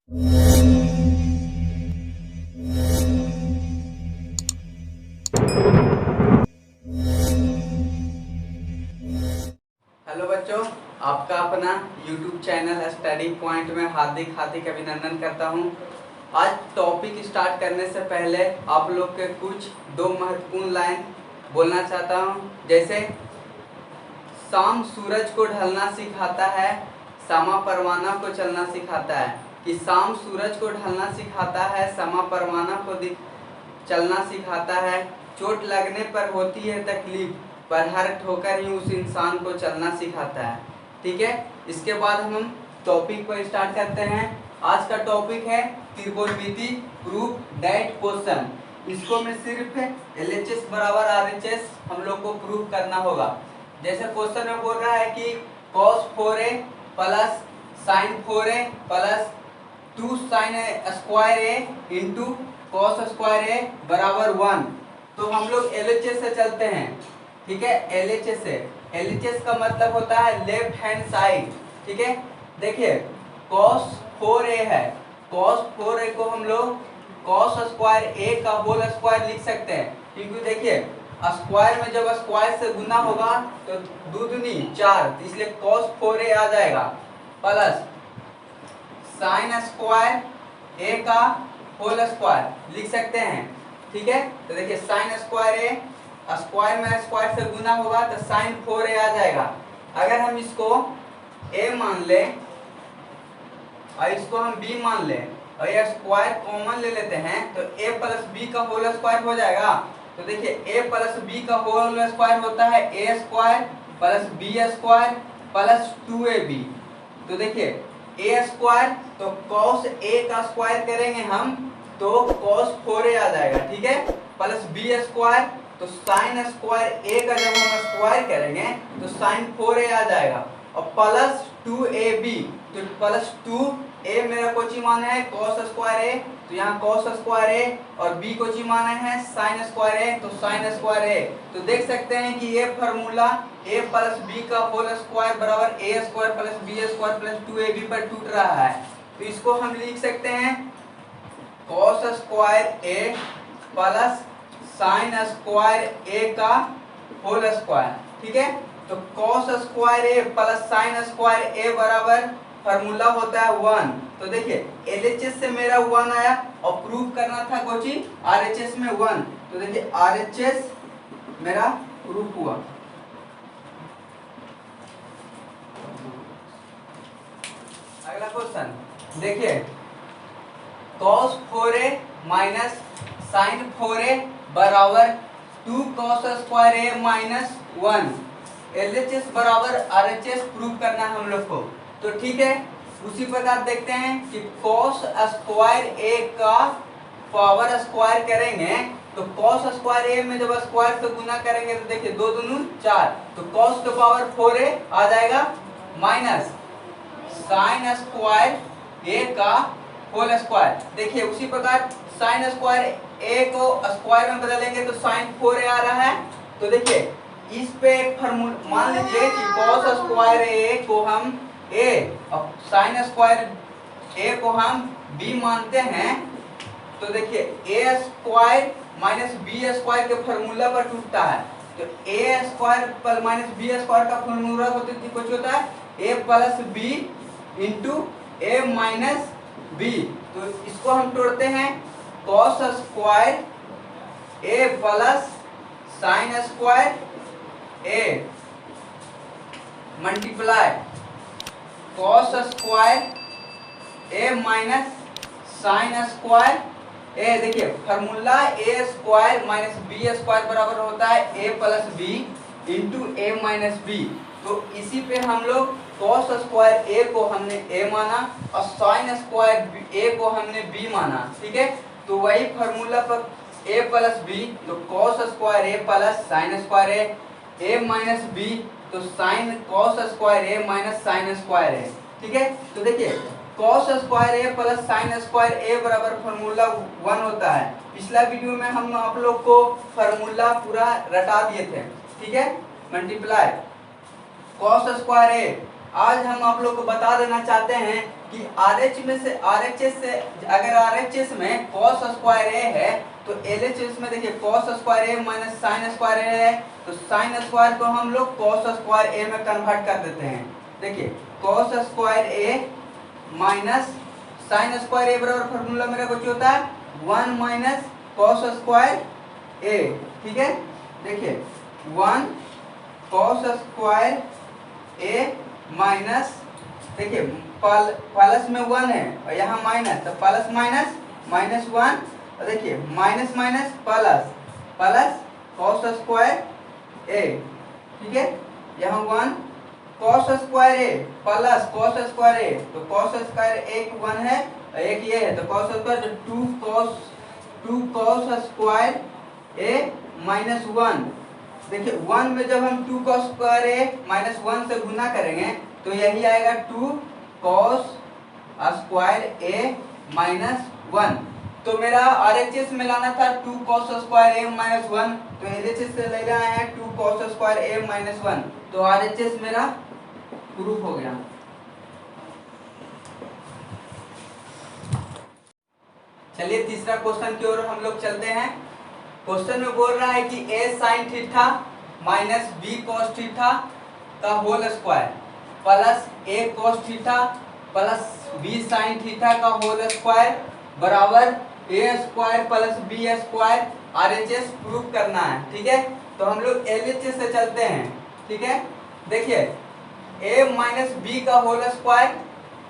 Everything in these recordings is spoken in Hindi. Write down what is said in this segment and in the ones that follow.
हेलो बच्चों, आपका अपना YouTube चैनल स्टडी पॉइंट में हार्दिक हार्दिक अभिनंदन करता हूं। आज टॉपिक स्टार्ट करने से पहले आप लोग के कुछ दो महत्वपूर्ण लाइन बोलना चाहता हूं। जैसे शाम सूरज को ढलना सिखाता है, सामा परवाना को चलना सिखाता है। कि शाम सूरज को ढलना सिखाता है, सामा परवाना को चलना सिखाता है। चोट लगने पर होती है तकलीफ, पर हर ठोकर ही उस इंसान को चलना सिखाता है। ठीक है, इसके बाद हम टॉपिक पर स्टार्ट करते हैं। आज का टॉपिक है त्रिकोणमिति प्रूफ दैट क्वेश्चन। इसको मैं सिर्फ LHS बराबर RHS हम लोग को प्रूफ करना होगा। जैसे क्वेश्चन में बोल रहा है कि cos 4a plus sin 4a plus 2 sin square a into cos square a बराबर 1। तो हम लोग LHS से चलते हैं। ठीक है, LHS से। LHS का मतलब होता है लेफ्ट हैंड साइड। ठीक है, देखिए cos 4a है, cos 4a को हम लोग cos स्क्वायर a का होल स्क्वायर लिख सकते हैं। क्योंकि देखिए स्क्वायर में जब स्क्वायर से गुना होगा तो दो दूनी 4, इसलिए cos 4a आ जाएगा प्लस sin स्क्वायर a का होल स्क्वायर लिख सकते हैं। ठीक है, तो देखिए sin स्क्वायर a स्क्वायर में स्क्वायर से गुना होगा तो sin 4a आ जाएगा। अगर हम इसको a मान ले और इसको हम b मान ले और ये स्क्वायर कॉमन ले लेते हैं तो a प्लस b का होल स्क्वायर हो जाएगा। तो देखिए a प्लस b का होल स्क्वायर होता है a square plus b square plus 2ab। तो देखिए a स्क्वायर तो cos a का स्क्वायर करेंगे हम तो cos 4a आ जाएगा। ठीक है, प्लस b स्क्वायर तो sin स्क्वायर a का जब हम स्क्वायर करेंगे तो sin 4a आ जाएगा और प्लस 2ab। तो प्लस 2a मेरा कोची मान है cos स्क्वायर a, तो यहाँ cos स्क्वायर a और b कोची मान है sin स्क्वायर a, तो sin स्क्वायर a। तो देख सकते हैं कि ये फार्मूला a प्लस b का होल स्क्वायर बराबर a square plus b square plus 2ab पर टूट रहा है। तो इसको हम लिख सकते हैं cos square a plus sin square a का होल स्क्वायर। ठीक है, तो cos square a plus sin square a बराबर फार्मूला होता है 1। तो देखिए LHS से मेरा 1 आया और प्रूफ करना था कोची RHS में 1। तो देखिए RHS मेरा प्रूफ हुआ। अगला क्वेश्चन देखिए cos 4a minus sin 4a बराबर 2 cos square a minus 1। LHS बराबर RHS प्रूफ करना है हम लोग को। तो ठीक है, उसी प्रकार देखते हैं कि cos स्क्वायर a का पावर स्क्वायर करेंगे तो cos स्क्वायर a में जब स्क्वायर से गुना करेंगे तो देखिए 2 दूनी 4, तो cos के पावर 4a आ जाएगा माइनस sin स्क्वायर a का होल स्क्वायर। देखिए उसी प्रकार sin स्क्वायर a को स्क्वायर में बदलेंगे तो sin 4a आ रहा है। तो देखिए इस पे एक फार्मूला मान लीजिए कि cos स्क्वायर a को हम a और sin स्क्वायर a को हम b मानते हैं। तो देखिए a square minus b square के फार्मूला पर टूटता है। तो a स्क्वायर पर माइनस b स्क्वायर का फार्मूला कुछ होता है a plus b into a minus b। तो इसको हम तोड़ते हैं cos square a plus sin square a multiply cos square a minus sin square a। देखिए formula a square minus b square बराबर होता है a plus b into a minus b। तो इसी पे हम लोग cos स्क्वायर a को हमने a माना और sin स्क्वायर a को हमने b माना। ठीक है, तो वही फार्मूला पर a प्लस b तो cos square a plus sin square a minus b तो sin cos square a minus sin square a। ठीक है, तो देखिए cos square a plus sin square a बराबर फार्मूला 1 होता है। पिछला वीडियो में हम आप लोग को फार्मूला पूरा रटा दिए थे। ठीक है, मल्टीप्लाई cos स्क्वायर a। आज हम आप लोग को बता देना चाहते हैं कि आरएच में से आरएचएस से अगर आरएचएस में कॉस स्क्वायर ए है तो एलएचएस में देखिए कॉस स्क्वायर ए माइनस साइन स्क्वायर ए है, तो साइन स्क्वायर को हम लोग कॉस स्क्वायर ए में कन्वर्ट कर देते हैं। देखिए कॉस स्क्वायर ए माइनस साइन स्क्वायर ए बराबर फॉर्मूला मेरा कुछ होता है 1 माइनस कॉस स्क्वायर ए। ठीक है, देखिए 1 कॉस स्क्वायर ए माइनस, देखिए प्लस में 1 है और यहाँ माइनस, तो प्लस माइनस माइनस 1, और देखिए minus minus plus plus cos square A. ठीक है, यहाँ 1 cos square A plus cos square A, तो कॉस स्क्वायर एक 1 है और एक ये है, तो कॉस स्क्वायर तो 2 कॉस स्क्वायर ए माइनस 1। देखिए 1 में जब हम 2 कॉस स्क्वायर ए माइनस 1 से गुना करेंगे तो यही आएगा 2 कॉस स्क्वायर ए माइनस 1। तो मेरा आरएचएस में लाना था 2 कॉस स्क्वायर ए माइनस 1, तो एलएचएस से ले रहे हैं 2 कॉस स्क्वायर ए माइनस 1, तो आरएचएस मेरा प्रूफ हो गया। चलिए तीसरा क्वेश्चन की ओर हम लोग चलते हैं। क्वेश्चन में बोल रहा है कि a sin theta minus b cos theta का whole square plus a cos theta plus b sin theta का होल स्क्वायर बराबर a square plus b square RHS proof करना है। ठीक है, तो हम लोग एलएचएस से चलते हैं। ठीक है, देखिए a माइनस b का होल स्क्वायर,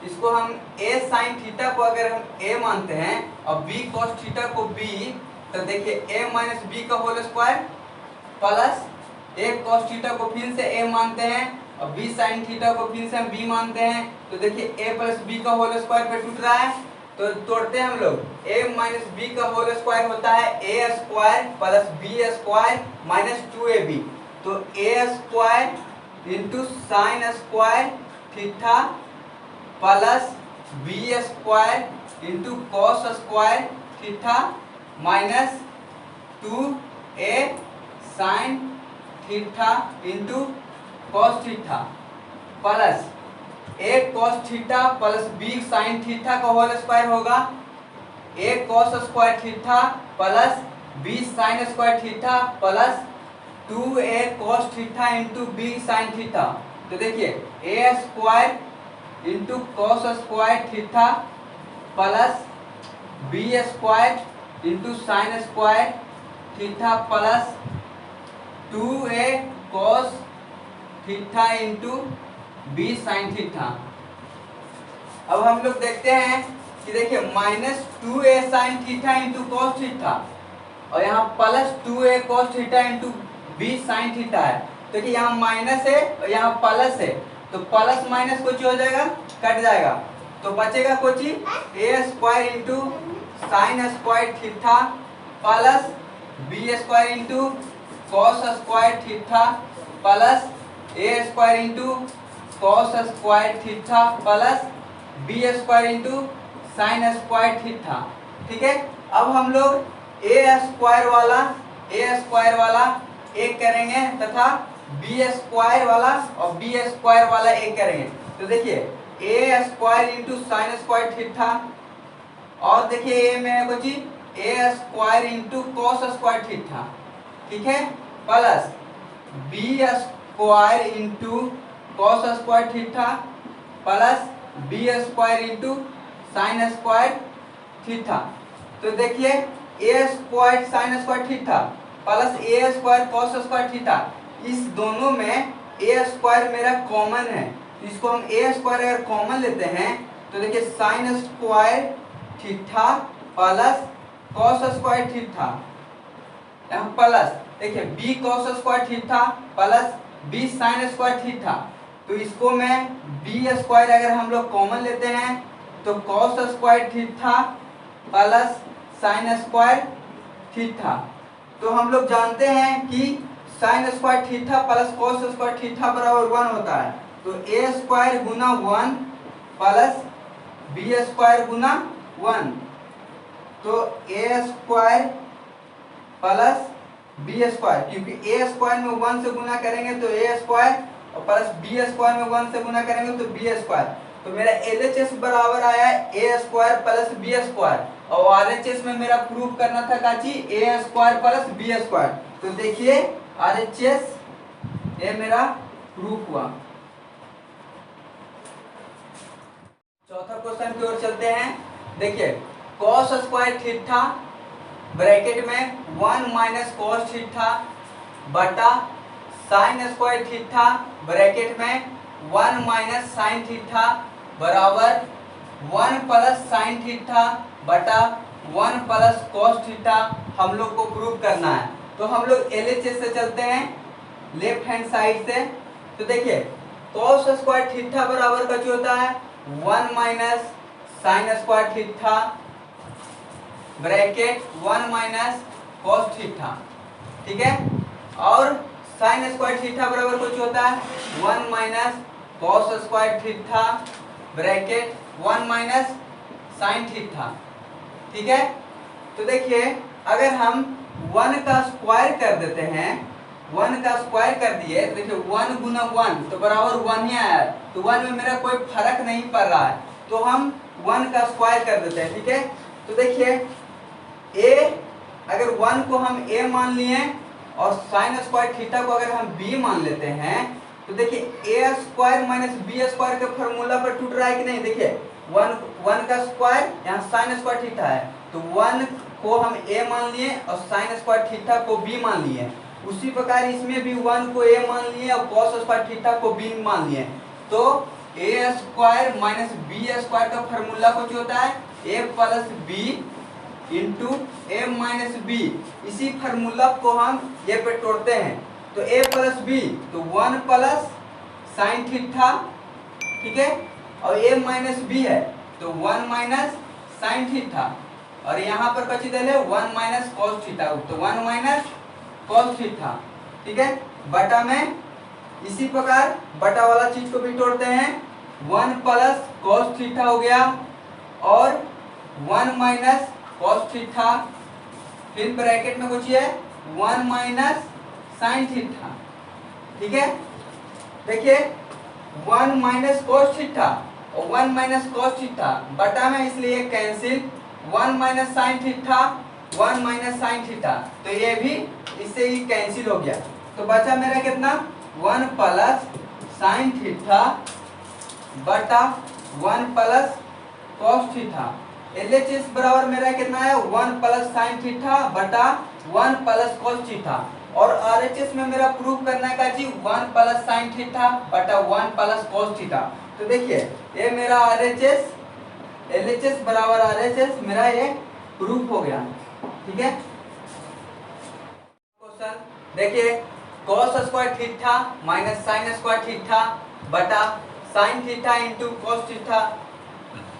इसको हम a sin थीटा को अगर हम a मानते हैं और b cos थीटा को b, तो देखिए a माइनस बी का whole square plus a cos theta को फिर से a मानते हैं और b sin थीटा को फिर से हम b मानते हैं, तो देखिए a प्लस बी का होल स्क्वायर पे टूट रहा है, तो तोड़ते हैं हम लोग। a माइनस बी का होल स्क्वायर होता है a square plus b square minus 2ab, तो a square into sine square theta plus b square into cos square theta minus 2a sign theta into cos theta plus a cos theta plus b sine theta का होल स्क्वायर होगा a cos square theta plus b sign square theta plus 2a cos theta into b sine theta. तो देखिए a square into cos square theta plus b square into sine square theta plus 2a cos theta into b sine theta. अब हम लोग देखते हैं कि देखिए minus 2a sign theta into cos theta और यहाँ plus 2a cos theta into b sine theta है, तो कि यहाँ माइनस है और यहाँ प्लस है, तो प्लस माइनस कुछ हो जाएगा, कट जाएगा, तो बचेगा कुछ a square into sine square theta plus b square into cos square theta plus a square into cos square theta plus b square into sine square theta. ठीक है, अब हम लोग a स्क्वायर वाला एक करेंगे तथा b स्क्वायर वाला और b स्क्वायर वाला एक करेंगे, तो देखिए a square into sine square theta और देखिए a में है कुछ a square into cos square theta. ठीक है, plus b square into cos square theta plus b square into sine square theta. तो देखिए a square sine square theta plus a square cos square theta, इस दोनों में a स्क्वायर मेरा कॉमन है, इसको हम a स्क्वायर अगर कॉमन लेते हैं तो देखिए sign square theta plus cos square theta, यहाँ प्लस देखिए b cos square theta plus b sign square theta, तो इसको मैं b स्क्वायर अगर हम लोग कॉमन लेते हैं तो cos square theta plus sine square theta. तो हम लोग जानते हैं कि sine square theta plus cos square theta बराबर 1 होता है, तो a स्क्वायर गुना 1 प्लस b स्क्वायर गुना 1, तो a square plus b square, क्योंकि a स्क्वायर में 1 से गुना करेंगे तो a स्क्वायर और प्लस b स्क्वायर में 1 से गुना करेंगे तो b स्क्वायर, तो मेरा LHS बराबर आया ए स्क्वायर प्लस बी स्क्वायर, और RHS में मेरा प्रूफ करना था काची ए स्क्वायर प्लस बी स्क्वायर। तो देखिए RHS ये मेरा प्रूफ हुआ। चौथा क्वेश्चन की ओर चलते हैं। देखिए कॉस स्क्वायर थीटा ब्रैकेट में 1 माइनस कॉस थीटा बटा साइन स्क्वायर थीटा ब्रैकेट में 1 माइनस साइन थीटा बराबर 1 प्लस साइन थीटा बटा 1 प्लस कॉस थीटा हम लोग को प्रूव करना है। तो हम लोग LHS से चलते हैं लेफ्ट हैंड साइड से। तो देखिए कॉस स्क्वायर थीटा बराबर का जो होता है 1 minus sine square theta bracket 1 minus cos theta, ठीक है, और साइन स्क्वायर थीटा बराबर कुछ होता है 1 minus cos square theta bracket 1 minus sine theta, ठीक है। तो देखिए अगर हम 1 का स्क्वायर कर देते हैं, 1 का स्क्वायर कर दिए तो देखिए 1 गुना 1 तो बराबर 1 ही आया, तो 1 में मेरा कोई फर्क नहीं पड़ रहा है, तो हम 1 का स्क्वायर कर देते हैं, ठीक है। तो देखिए a अगर 1 को हम a मान लिए और साइन स्क्वायर थीटा को अगर हम b मान लेते हैं, तो देखिए a square minus b square के फॉर्मूला पर टूट रहा है कि नहीं। देखिए 1 का स्क्वायर यहाँ साइन स्क्वायर थीटा है, तो 1 को हम a मान लिए और साइन स्क्वायर थीटा को b मान लिए। उसी प्रकार इसमें भी 1 को a मान लिए और कॉस स्क्वायर थीटा को b मान लिए। तो a square minus b square का फॉर्मूला कुछ होता है a plus b into a minus b. इसी फार्मूला को हम ये पे तोड़ते हैं, तो a प्लस बी तो 1 प्लस साइन थीटा, ठीक है, और a माइनस बी है तो 1 माइनस साइन थीटा, और यहाँ पर कची दे 1 माइनस कॉस थीटा, तो 1 माइनस कॉस थीटा, ठीक है, बटा में इसी प्रकार बटा वाला चीज को भी तोड़ते हैं, 1 प्लस कॉस थीटा हो गया और 1 माइनस कॉस थीटा, फिर ब्रैकेट में कुछ है 1 माइनस साइन थीटा, ठीक है। देखिए 1 माइनस कॉस थीटा और 1 माइनस कॉस थीटा बटा में इसलिए cancel, 1 minus sine theta 1 minus sine theta, तो ये भी इससे ही कैंसिल हो गया। तो बचा मेरा कितना 1 प्लस साइन थीटा बटा 1 प्लस कॉस थीटा। LHS बराबर मेरा कितना है 1 प्लस साइन थीटा बटा 1 प्लस कॉस थीटा, और RHS में मेरा प्रूफ करना है जी 1 प्लस साइन थीटा बटा 1 प्लस कॉस थीटा। तो देखिए ये मेरा LHS बराबर RHS मेरा ये प्रूफ हो गया, ठीक है। क्वेश्चन देखिए cos square theta minus sine square theta बटा sine theta into cos theta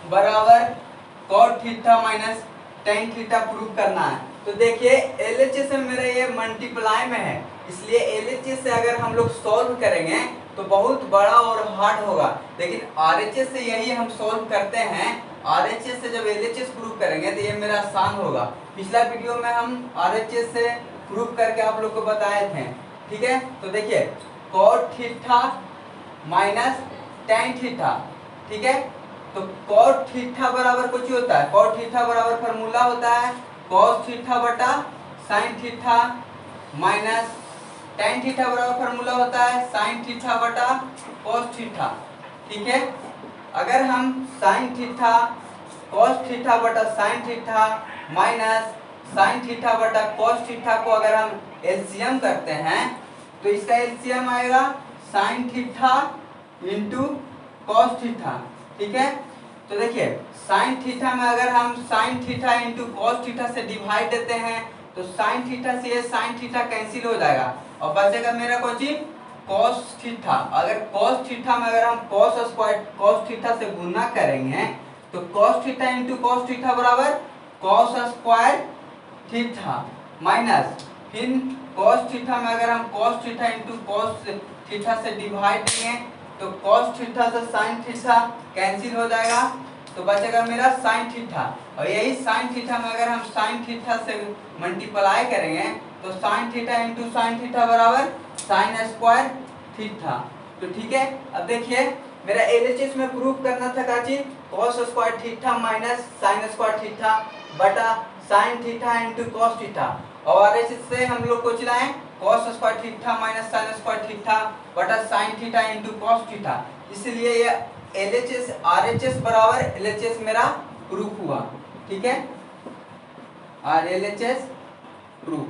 बराबर cot theta minus tan theta prove करना है। तो देखिए LHS में मेरा ये मल्टीप्लाई में है, इसलिए LHS से अगर हम लोग सॉल्व करेंगे तो बहुत बड़ा और हार्ड होगा, लेकिन RHS से यही हम सॉल्व करते हैं। RHS से जब LHS प्रूव करेंगे तो ये मेरा आसान होगा। पिछला वीडियो में हम RHS से प्रूव करके आप लोग को बताए थे, ठीक है। तो देखिए cot theta minus tan theta, ठीक है, तो कॉट थीटा बराबर कुछ होता है, कॉट थीटा बराबर फॉर्मूला होता है कॉस थीटा बटा sine theta minus tan theta बराबर फॉर्मूला होता है साइन थीटा बटा कॉस थीटा, ठीक है। अगर हम साइन थीटा कॉस थीटा बटा sine theta minus sine theta बटा कॉस थीटा को अगर हम एलसीएम करते हैं तो इसका एलसीएम आएगा sign theta into cos theta, ठीक है। तो देखिए साइन थीटा में अगर हम sign theta into cos theta से डिवाइड देते हैं तो साइन थीटा से ये साइन थीटा कैंसिल हो जाएगा और बचेगा मेरा कौन चीज कॉस थीटा। अगर कॉस थीटा में अगर हम कॉस स्क्वायर कॉस थीटा से गुना करेंगे तो cos theta into cos theta बराबर कॉस स्क्वायर थीटा माइनस फिर कॉस थीटा में अगर हम cos theta into cos theta से डिवाइड देंगे तो कॉस थीटा से साइन थीटा कैंसिल हो जाएगा तो बचेगा मेरा साइन थीटा। और यही साइन थीटा में अगर हम साइन थीटा से मल्टीप्लाई करेंगे तो sign theta into sine theta बराबर साइन स्क्वायर थीटा। तो ठीक है, अब देखिए मेरा LHS में प्रूफ करना था काची cos square theta minus sin square theta बटा sin theta into cos theta, और RHS से हम लोग को चला है cos square theta minus sin square theta बटा sin theta into cos theta. इसलिए ये LHS RHS बराबर LHS मेरा प्रूफ हुआ। ठीक है, RLHS प्रूफ।